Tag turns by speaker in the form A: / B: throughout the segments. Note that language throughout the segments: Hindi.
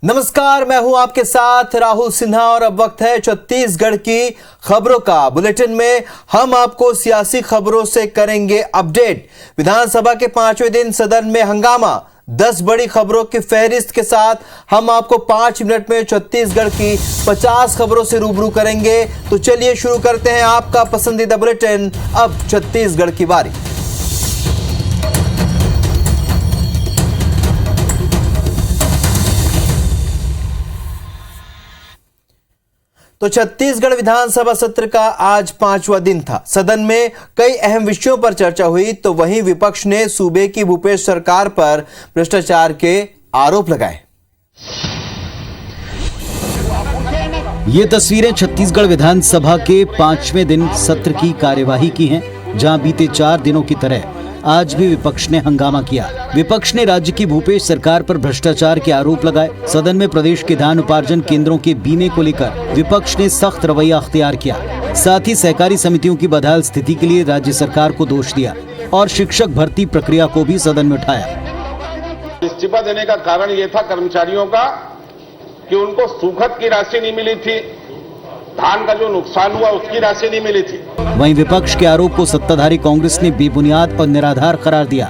A: नमस्कार, मैं हूं आपके साथ राहुल सिन्हा और अब वक्त है छत्तीसगढ़ की खबरों का। बुलेटिन में हम आपको सियासी खबरों से करेंगे अपडेट। विधानसभा के 5वें दिन सदन में हंगामा। 10 बड़ी खबरों की फहरिस्त के साथ हम आपको 5 मिनट में छत्तीसगढ़ की 50 खबरों से रूबरू करेंगे। तो चलिए शुरू करते हैं आपका पसंदीदा बुलेटिन। अब छत्तीसगढ़ की बारी। तो छत्तीसगढ़ विधानसभा सत्र का आज 5वां दिन था। सदन में कई अहम विषयों पर चर्चा हुई, तो वहीं विपक्ष ने सूबे की भूपेश सरकार पर भ्रष्टाचार के आरोप लगाए।
B: ये तस्वीरें छत्तीसगढ़ विधानसभा के 5वें दिन सत्र की कार्यवाही की हैं, जहां बीते 4 दिनों की तरह आज भी विपक्ष ने हंगामा किया। विपक्ष ने राज्य की भूपेश सरकार पर भ्रष्टाचार के आरोप लगाए। सदन में प्रदेश के धान उपार्जन केंद्रों के बीमे को लेकर विपक्ष ने सख्त रवैया अख्तियार किया। साथ ही सहकारी समितियों की बदहाल स्थिति के लिए राज्य सरकार को दोष दिया और शिक्षक भर्ती प्रक्रिया को भी सदन में उठाया।
C: इस्तीफा देने का कारण ये था कर्मचारियों का कि उनको सूखत की राशि नहीं मिली थी, धान का जो नुकसान हुआ उसकी राशि नहीं मिली थी।
B: वहीं विपक्ष के आरोप को सत्ताधारी कांग्रेस ने बेबुनियाद और निराधार करार दिया।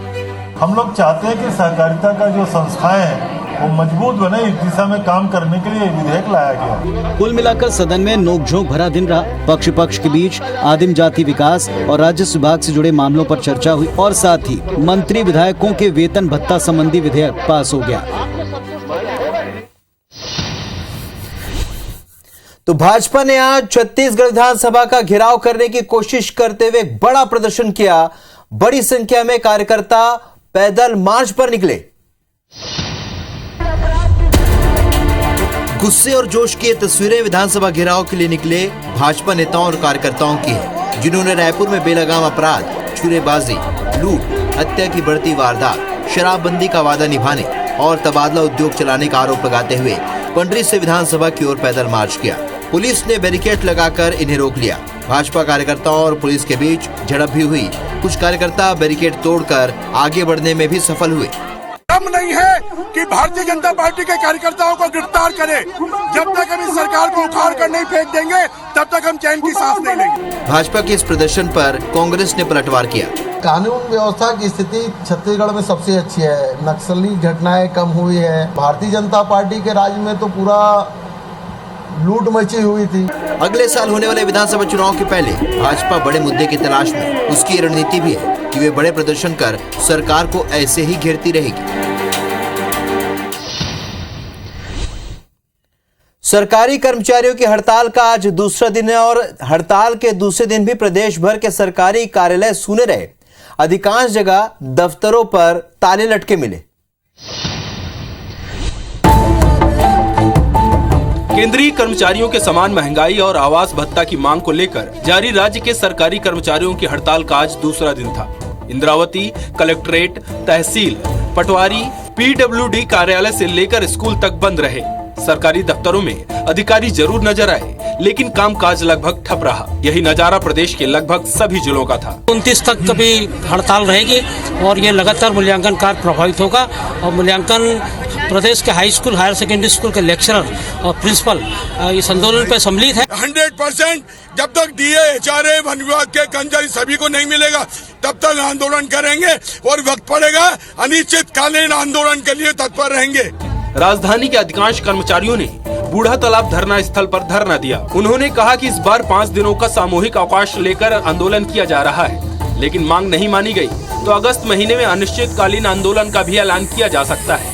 D: हम लोग चाहते हैं कि सहकारिता का जो संस्थाएं हैं वो मजबूत बने। इस दिशा में काम करने के लिए विधेयक लाया गया।
B: कुल मिलाकर सदन में नोकझोंक भरा दिन रहा। पक्ष विपक्ष के बीच आदिम जाति विकास और राजस्व विभाग से जुड़े मामलों पर चर्चा हुई और साथ ही मंत्री विधायकों के वेतन भत्ता संबंधी विधेयक पास हो गया।
A: तो भाजपा ने आज छत्तीसगढ़ विधानसभा का घेराव करने की कोशिश करते हुए बड़ा प्रदर्शन किया। बड़ी संख्या में कार्यकर्ता पैदल मार्च पर निकले। गुस्से और जोश की ये तस्वीरें विधानसभा घेराव के लिए निकले भाजपा नेताओं और कार्यकर्ताओं की है, जिन्होंने रायपुर में बेलगाम अपराध, छुरेबाजी, लूट, हत्या की बढ़ती वारदात, शराबबंदी का वादा निभाने और तबादला उद्योग चलाने का आरोप लगाते हुए पंडरी से विधानसभा की ओर पैदल मार्च किया। पुलिस ने बैरिकेड लगाकर इन्हें रोक लिया। भाजपा कार्यकर्ताओं और पुलिस के बीच झड़प भी हुई। कुछ कार्यकर्ता बैरिकेड तोड़कर आगे बढ़ने में भी सफल हुए।
E: हम नहीं है कि भारतीय जनता पार्टी के कार्यकर्ताओं को गिरफ्तार करें। जब तक हम इस सरकार को उखाड़ कर नहीं फेंक देंगे तब तक हम चैन की सांस नहीं लेंगे।
A: भाजपा के इस प्रदर्शन पर कांग्रेस ने पलटवार किया।
F: कानून व्यवस्था की स्थिति छत्तीसगढ़ में सबसे अच्छी है। नक्सली घटनाएं कम हुई है। भारतीय जनता पार्टी के राज में तो पूरा लूट मची हुई थी।
A: अगले साल होने वाले विधानसभा चुनाव के पहले भाजपा बड़े मुद्दे की तलाश में। उसकी रणनीति भी है कि वे बड़े प्रदर्शन कर सरकार को ऐसे ही घेरती रहेगी। सरकारी कर्मचारियों की हड़ताल का आज दूसरा दिन है और हड़ताल के दूसरे दिन भी प्रदेश भर के सरकारी कार्यालय सूने रहे। अधिकांश जगह दफ्तरों पर ताले लटके मिले।
G: केंद्रीय कर्मचारियों के समान महंगाई और आवास भत्ता की मांग को लेकर जारी राज्य के सरकारी कर्मचारियों की हड़ताल का आज दूसरा दिन था। इंद्रावती, कलेक्ट्रेट, तहसील, पटवारी, पीडब्ल्यूडी कार्यालय से लेकर स्कूल तक बंद रहे। सरकारी दफ्तरों में अधिकारी जरूर नजर आए, लेकिन कामकाज लगभग ठप रहा। यही नजारा प्रदेश के लगभग सभी जिलों का था।
H: 29 तक कभी हड़ताल रहेगी और ये लगातार मूल्यांकन कार्य प्रभावित होगा और मूल्यांकन प्रदेश के high school, higher secondary school के लेक्चरर और प्रिंसिपल इस आंदोलन पर सम्मिलित है।
E: 100% जब तक डीए, एचआरए, वन विभाग के कर्मचारी सभी को नहीं मिलेगा तब तक आंदोलन करेंगे और वक्त पड़ेगा अनिश्चितकालीन आंदोलन के लिए तत्पर रहेंगे।
G: राजधानी के अधिकांश कर्मचारियों ने बूढ़ा तालाब धरना स्थल पर धरना दिया। उन्होंने कहा कि इस बार 5 दिनों का सामूहिक अवकाश लेकर आंदोलन किया जा रहा है, लेकिन मांग नहीं मानी गई तो अगस्त महीने में अनिश्चितकालीन आंदोलन का भी ऐलान किया जा सकता है।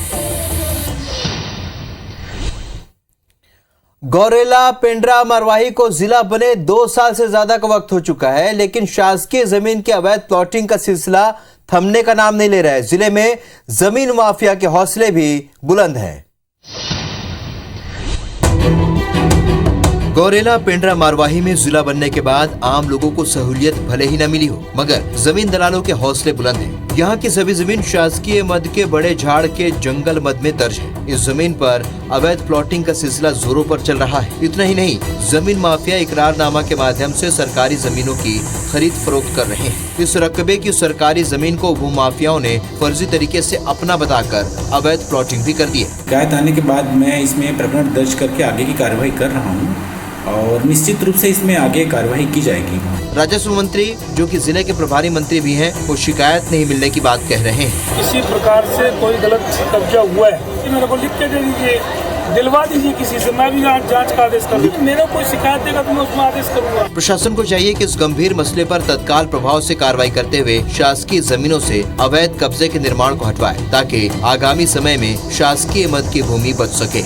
A: गौरेला पेंड्रा मरवाही को जिला बने 2 साल से ज्यादा का वक्त हो चुका है, लेकिन शासकीय जमीन के अवैध प्लॉटिंग का सिलसिला थमने का नाम नहीं ले रहा है। जिले में जमीन माफिया के हौसले भी बुलंद हैं। गौरेला पेंड्रा मारवाही में जिला बनने के बाद आम लोगों को सहूलियत भले ही न मिली हो, मगर जमीन दलालों के हौसले बुलंद हैं। यहाँ की सभी जमीन शासकीय मद के बड़े झाड़ के जंगल मद में दर्ज है। इस जमीन पर अवैध प्लॉटिंग का सिलसिला जोरों पर चल रहा है। इतना ही नहीं, जमीन माफिया इकरारनामा के माध्यम से सरकारी जमीनों की खरीद फरोख्त कर रहे हैं। इस रकबे की सरकारी जमीन को भूमाफियाओं ने फर्जी तरीके से अपना बताकर अवैध प्लॉटिंग भी कर दी है।
I: शिकायत आने के बाद मैं इसमें प्रकरण दर्ज करके आगे की कार्रवाई कर रहा हूँ और निश्चित रूप से इसमें आगे कार्रवाई की जाएगी।
A: राजस्व मंत्री, जो कि जिले के प्रभारी मंत्री भी हैं, वो शिकायत नहीं मिलने की बात कह रहे हैं।
J: किसी प्रकार से कोई गलत कब्जा हुआ है, मेरे को लिख के दे दीजिए, दिलवा दीजिए किसी से, मैं भी जांच का आदेश करूँ। मेरा कोई शिकायत देगा तो मैं उसमें आदेश करूँगा।
A: प्रशासन को चाहिए कि इस गंभीर मसले पर तत्काल प्रभाव से कार्रवाई करते हुए शासकीय जमीनों से अवैध कब्जे के निर्माण को हटवाए, ताकि आगामी समय में शासकीय मद की भूमि बच सके।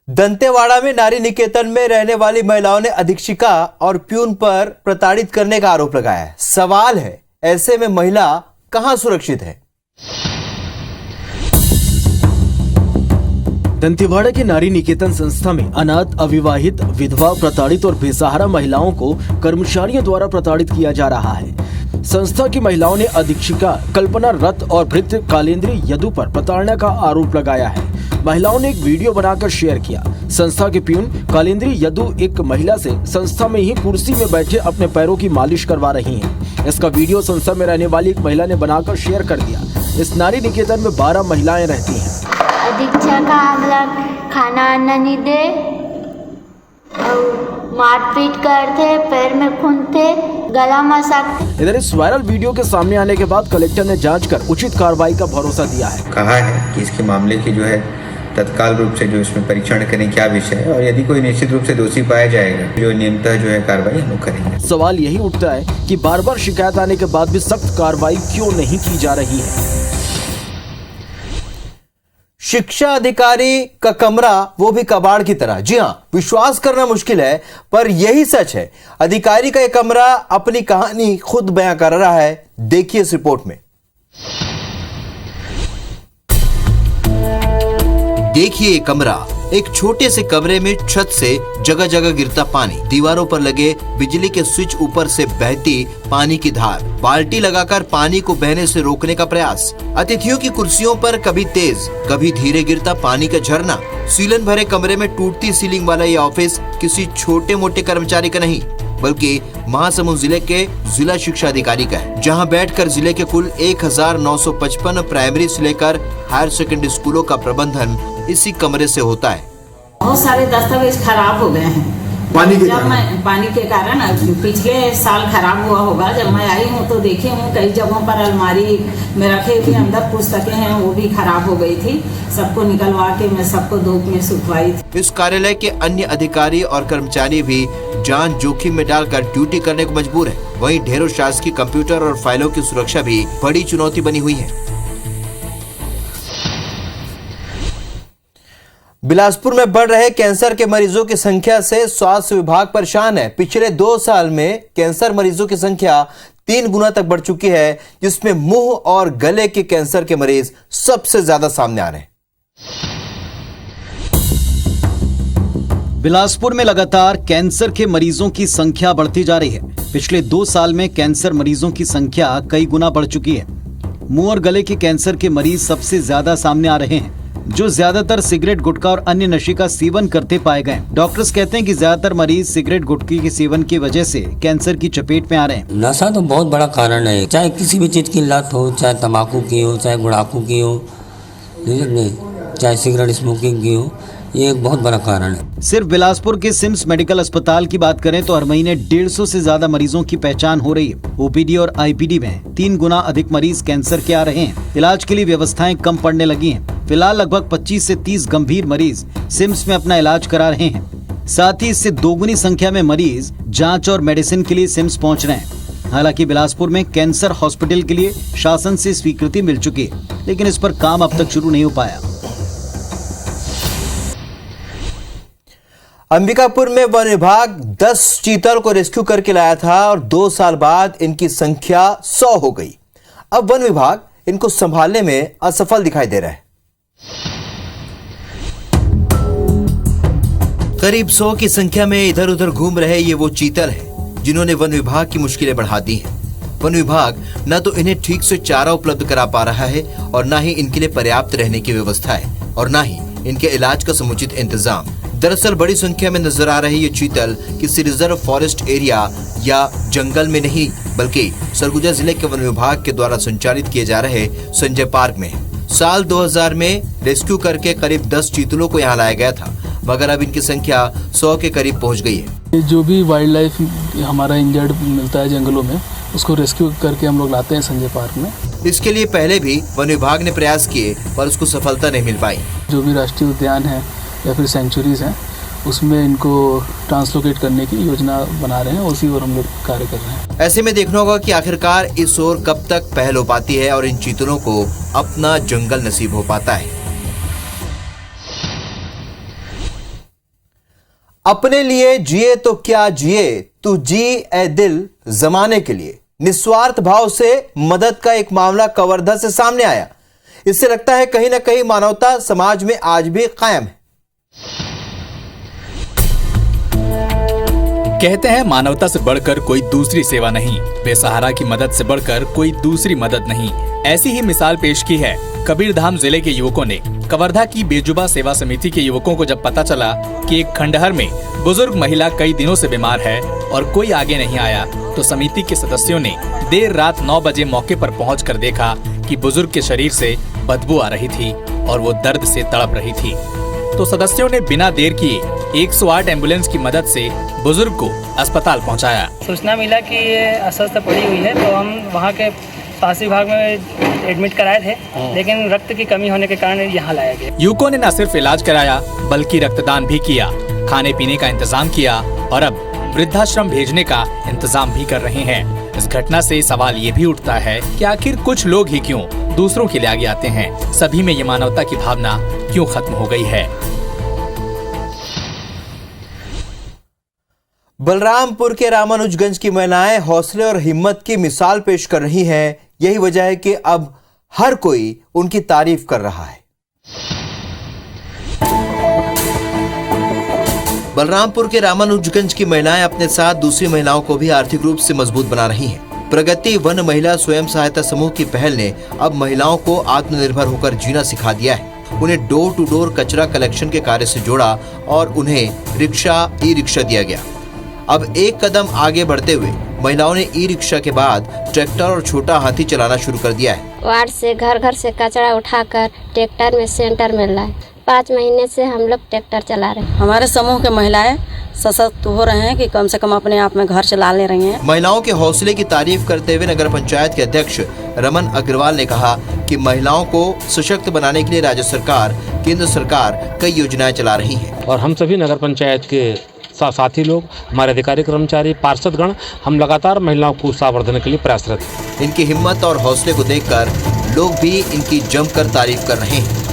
A: दंतेवाड़ा में नारी निकेतन में रहने वाली महिलाओं ने अधीक्षिका और प्यून पर प्रताड़ित करने का आरोप लगाया है। सवाल है, ऐसे में महिला कहां सुरक्षित है?
K: दंतेवाड़ा के नारी निकेतन संस्था में अनाथ, अविवाहित, विधवा, प्रताड़ित और बेसहारा महिलाओं को कर्मचारियों द्वारा प्रताड़ित किया जा रहा है। संस्था की महिलाओं ने अधीक्षिका कल्पना रथ और भृत्य कालेंद्री यदु पर प्रताड़ना का आरोप लगाया है। महिलाओं ने एक वीडियो बनाकर शेयर किया। संस्था के प्यून कालेंद्री यदु एक महिला से संस्था में ही कुर्सी में बैठे अपने पैरों की मालिश करवा रही हैं। इसका वीडियो संस्था में रहने वाली एक महिला ने बनाकर शेयर कर दिया। इस नारी निकेतन में 12 महिलाएं रहती हैं।
L: अधीक्षक आगला खाना आना नहीं दे और मारपीट करते, पैर में खून थे, गला मसाक।
K: इधर इस वायरल वीडियो के सामने आने के बाद कलेक्टर ने जांच कर उचित कार्रवाई का भरोसा दिया है।
M: कहा है कि इसके मामले की जो है तत्काल रूप से जो इसमें परीक्षण करें क्या विषय है, और यदि कोई निश्चित रूप से दोषी पाया जाएगा जो नियमतः जो है कार्रवाई हम लोग करेंगे।
K: सवाल यही उठता है कि बार बार शिकायत आने के बाद भी सख्त कार्रवाई क्यों नहीं की जा रही है।
A: शिक्षा अधिकारी का कमरा, वो भी कबाड़ की तरह। जी हां, विश्वास करना मुश्किल है पर यही सच है। अधिकारी का यह कमरा अपनी कहानी खुद बयां कर रहा है। देखिए इस रिपोर्ट में। देखिए कमरा, एक छोटे से कमरे में छत से जगह जगह गिरता पानी, दीवारों पर लगे बिजली के स्विच, ऊपर से बहती पानी की धार, बाल्टी लगाकर पानी को बहने से रोकने का प्रयास, अतिथियों की कुर्सियों पर कभी तेज कभी धीरे गिरता पानी का झरना। सीलन भरे कमरे में टूटती सीलिंग वाला ये ऑफिस किसी छोटे मोटे कर्मचारी का नहीं, बल्कि महासमुंद जिले के जिला शिक्षा अधिकारी का है, जहां बैठकर जिले के कुल 1955 प्राइमरी से लेकर हायर सेकेंडरी स्कूलों का प्रबंधन इसी कमरे से होता है।
N: बहुत सारे दस्तावेज खराब हो गए हैं पानी के कारण। पिछले साल खराब हुआ होगा। जब मैं आई हूँ तो देखी हूँ कई जगहों पर अलमारी में रखे हुए अंदर पुस्तकें हैं, वो भी खराब हो गई थी। सबको निकलवा के मैं सबको धूप में सुखवाई थी।
A: इस कार्यालय के अन्य अधिकारी और कर्मचारी भी जान जोखिम में डालकर ड्यूटी करने को मजबूर है। वहीं ढेरों शासकीय कंप्यूटर और फाइलों की सुरक्षा भी बड़ी चुनौती बनी हुई है। बिलासपुर में बढ़ रहे कैंसर के मरीजों की संख्या से स्वास्थ्य विभाग परेशान है। पिछले 2 साल में कैंसर मरीजों की संख्या 3 गुना तक बढ़ चुकी है, जिसमें मुंह और गले के कैंसर के मरीज सबसे ज्यादा सामने आ रहे हैं।
B: बिलासपुर में लगातार कैंसर के मरीजों की संख्या बढ़ती जा रही है। पिछले 2 साल में कैंसर मरीजों की संख्या कई गुना बढ़ चुकी है। मुंह और गले के कैंसर के मरीज सबसे ज्यादा सामने आ रहे हैं, जो ज्यादातर सिगरेट, गुटखा और अन्य नशे का सेवन करते पाए गए। डॉक्टर्स कहते हैं कि ज्यादातर मरीज सिगरेट, गुटखे के सेवन की वजह से कैंसर की चपेट में आ रहे हैं।
O: नशा तो बहुत बड़ा कारण है, चाहे किसी भी चीज की लत हो, चाहे तंबाकू की हो, चाहे गुड़ाकू की हो, चाहे सिगरेट स्मोकिंग की हो, ये एक बहुत बड़ा कारण है।
B: सिर्फ बिलासपुर के सिम्स मेडिकल अस्पताल की बात करें तो हर महीने 150 से ज्यादा मरीजों की पहचान हो रही है। ओपीडी और आईपीडी में 3 गुना अधिक मरीज कैंसर के आ रहे हैं। इलाज के लिए व्यवस्थाएं कम पड़ने लगी हैं। फिलहाल लगभग 25 से 30 गंभीर मरीज सिम्स में अपना इलाज करा रहे हैं। साथ ही इससे 2 गुनी संख्या में मरीज जाँच और मेडिसिन के लिए सिम्स पहुँच रहे हैं। हालांकि बिलासपुर में कैंसर हॉस्पिटल के लिए शासन से स्वीकृति मिल चुकी है, लेकिन इस पर काम अब तक शुरू नहीं हो पाया।
A: अंबिकापुर में वन विभाग 10 चीतल को रेस्क्यू करके लाया था और 2 साल बाद इनकी संख्या 100 हो गई। अब वन विभाग इनको संभालने में असफल दिखाई दे रहा है। करीब 100 की संख्या में इधर उधर घूम रहे ये वो चीतल है जिन्होंने वन विभाग की मुश्किलें बढ़ा दी हैं। वन विभाग न तो इन्हें ठीक से चारा उपलब्ध करा पा रहा है और न ही इनके लिए पर्याप्त रहने की व्यवस्था है और न ही इनके इलाज का समुचित इंतजाम। दरअसल बड़ी संख्या में नजर आ रही ये चीतल किसी रिजर्व फॉरेस्ट एरिया या जंगल में नहीं बल्कि सरगुजा जिले के वन विभाग के द्वारा संचालित किए जा रहे संजय पार्क में। साल 2000 में रेस्क्यू करके करीब 10 चीतलों को यहाँ लाया गया था, मगर अब इनकी संख्या 100 के करीब पहुँच गई है।
P: जो भी वाइल्ड लाइफ हमारा इंजर्ड मिलता है जंगलों में, उसको रेस्क्यू करके हम लोग लाते हैं संजय पार्क में।
A: इसके लिए पहले भी वन विभाग ने प्रयास किए पर उसको सफलता नहीं मिल पाई।
P: जो भी राष्ट्रीय उद्यान है या फिर सेंचुरीज हैं, उसमें इनको ट्रांसलोकेट करने की योजना बना रहे हैं, उसी ओर हम लोग कार्य कर रहे हैं।
A: ऐसे में देखना होगा कि आखिरकार इस ओर कब तक पहल हो पाती है और इन चीतलों को अपना जंगल नसीब हो पाता है। अपने लिए जिए तो क्या जिए, तू जी ए दिल जमाने के लिए। निस्वार्थ भाव से मदद का एक मामला कवर्धा से सामने आया। इससे लगता है कहीं ना कहीं मानवता समाज में आज भी कायम है।
Q: कहते हैं मानवता से बढ़कर कोई दूसरी सेवा नहीं, बेसहारा की मदद से बढ़कर कोई दूसरी मदद नहीं। ऐसी ही मिसाल पेश की है कबीरधाम जिले के युवकों ने। कवर्धा की बेजुबा सेवा समिति के युवकों को जब पता चला कि एक खंडहर में बुजुर्ग महिला कई दिनों से बीमार है और कोई आगे नहीं आया, तो समिति के सदस्यों ने देर रात 9 बजे मौके पर पहुंचकर देखा कि बुजुर्ग के शरीर से बदबू आ रही थी और वो दर्द से तड़प रही थी। तो सदस्यों ने बिना देर किए 108 एम्बुलेंस की मदद से बुजुर्ग को अस्पताल पहुंचाया।
R: सूचना मिला कि ये अस्वस्थ पड़ी हुई है, तो हम वहां के स्वास्थ्य विभाग में एडमिट कराए थे, लेकिन रक्त की कमी होने के कारण यहाँ लाया गया।
Q: युवकों ने न सिर्फ इलाज कराया बल्कि रक्तदान भी किया, खाने पीने का इंतजाम किया और अब वृद्धाश्रम भेजने का इंतजाम भी कर रहे हैं। इस घटना से सवाल ये भी उठता है कि आखिर कुछ लोग ही क्यों दूसरों के लिए आगे आते हैं? सभी में ये मानवता की भावना क्यों खत्म हो गई है?
A: बलरामपुर के रामानुजगंज की महिलाएं हौसले और हिम्मत की मिसाल पेश कर रही हैं। यही वजह है कि अब हर कोई उनकी तारीफ कर रहा है। बलरामपुर के रामानुजगंज की महिलाएं अपने साथ दूसरी महिलाओं को भी आर्थिक रूप से मजबूत बना रही हैं। प्रगति वन महिला स्वयं सहायता समूह की पहल ने अब महिलाओं को आत्मनिर्भर होकर जीना सिखा दिया है। उन्हें डोर टू डोर कचरा कलेक्शन के कार्य से जोड़ा और उन्हें ई रिक्शा दिया गया। अब एक कदम आगे बढ़ते हुए महिलाओं ने ई रिक्शा के बाद ट्रैक्टर और छोटा हाथी चलाना शुरू कर दिया है।
S: वार्ड से घर घर से कचरा उठाकर ट्रैक्टर में सेंटर मिल रहा है। 5 महीने से हम लोग ट्रैक्टर चला रहे हैं।
T: हमारे समूह के महिलाएं सशक्त हो रहे हैं कि कम से कम अपने आप में घर चला ले रही हैं।
A: महिलाओं के हौसले की तारीफ करते हुए नगर पंचायत के अध्यक्ष रमन अग्रवाल ने कहा कि महिलाओं को सशक्त बनाने के लिए राज्य सरकार, केंद्र सरकार कई योजनाएं चला रही है।
U: और हम सभी नगर पंचायत के साथी लोग, हमारे अधिकारी कर्मचारी, पार्षदगण, हम लगातार महिलाओं को उत्साहवर्धन के लिए प्रयासरत हैं।
A: इनकी हिम्मत और हौसले को देखकर लोग भी इनकी जमकर तारीफ कर रहे हैं।